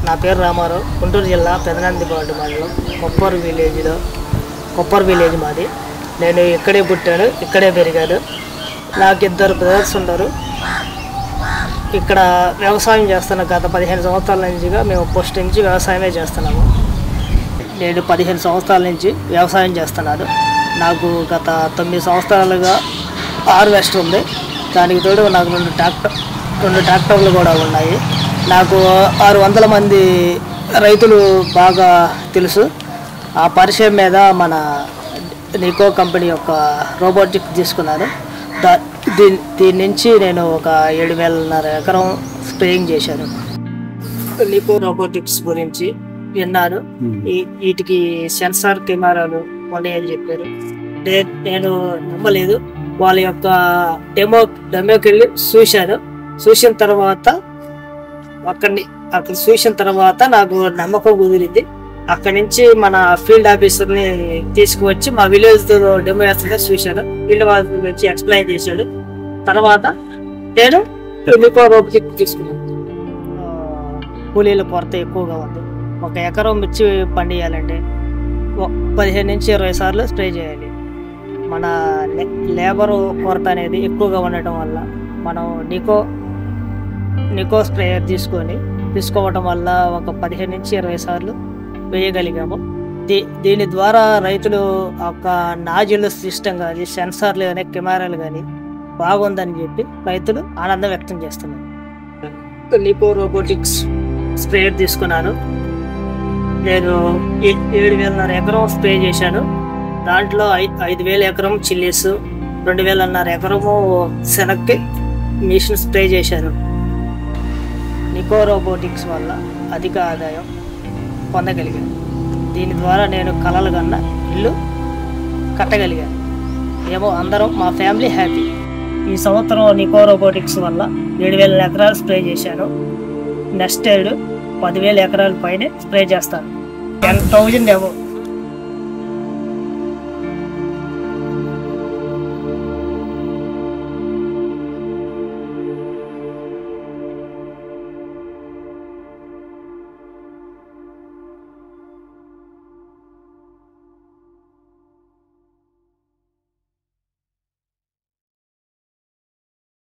నా పేరు రామారావు, గుంటూరు జిల్లా పెదనందిపాడు మండలం కొప్పర్ విలేజ్ మాది. నేను ఇక్కడే పుట్టాను, ఇక్కడే పెరిగాను. నాకు 2 బ్రదర్స్ ఉన్నారు. ఇక్కడ వ్యవసాయం చేస్తున్న గత 15 సంవత్సరాల నుంచిగా మేము పోస్ట్ నుంచి వ్యవసాయమే చేస్తున్నాము. నేను 15 సంవత్సరాల నుంచి వ్యవసాయం చేస్తున్నాను. నాకు గత 9 సంవత్సరాలుగా హార్వెస్టర్ ఉంది. దానికి తోడు నాకు 2 ట్రాక్టర్లు కూడా ఉన్నాయి. నాకు 600 మంది రైతులు బాగా తెలుసు. ఆ పరిచయం మీద మన నికో కంపెనీ యొక్క రోబోటిక్ తీసుకున్నాను. దీని నుంచి నేను ఒక 7,500 ఎకరం స్ప్రేయింగ్ చేశాను. నికో రోబోటిక్స్ గురించి విన్నాను. వీటికి సెన్సార్ కెమెరాలు ఉన్నాయని చెప్పారు. నేను నమ్మలేదు. వాళ్ళ యొక్క డెమోకి వెళ్ళి చూసిన తర్వాత అక్కడ చూసిన తర్వాత నాకు నమ్మకం కుదిరింది. అక్కడి నుంచి మన ఫీల్డ్ ఆఫీసర్ని తీసుకువచ్చి మా విలేజ్ డెమో వేస్తుంటే చూశాను. ఫీల్డ్ ఆఫీసర్ వచ్చి ఎక్స్ప్లెయిన్ చేశాడు. తర్వాత నేను నికో రోబోటిక్ తీసుకున్నాను. కూలీల కొరత ఎక్కువగా ఉంది. 1 ఎకరం మిర్చి పండియాలంటే 15 నుంచి 20 సార్లు స్ప్రే చేయాలి. మన లేబర్ కొరత అనేది ఎక్కువగా ఉండటం వల్ల మనం నికో స్ప్రేయర్ తీసుకోవటం వల్ల ఒక 15 నుంచి 20 సార్లు వేయగలిగాము. దీని ద్వారా రైతులు ఒక నాజిల్ సిస్టమ్ కానీ సెన్సార్లు కానీ కెమెరాలు కానీ బాగుందని చెప్పి రైతులు ఆనందం వ్యక్తం చేస్తున్నారు. నికో రోబోటిక్స్ స్ప్రేయర్ తీసుకున్నాను. నేను 7,500 ఎకరం స్ప్రే చేశాను. దాంట్లో 5,000 ఎకరం చిల్లీస్, 2,500 ఎకరము శనక్కి మిషన్ స్ప్రే చేశాను. నికో రోబోటిక్స్ వల్ల అధిక ఆదాయం పొందగలిగాను. దీని ద్వారా నేను కలలు కన్నా ఇల్లు కట్టగలిగాను. అందరం మా ఫ్యామిలీ హ్యాపీ. ఈ సంవత్సరం నికో రోబోటిక్స్ వల్ల 7,000 ఎకరాలు స్ప్రే చేశాను. నెక్స్ట్ ఏడు 10,000 ఎకరాల పైన స్ప్రే చేస్తాను. 10,000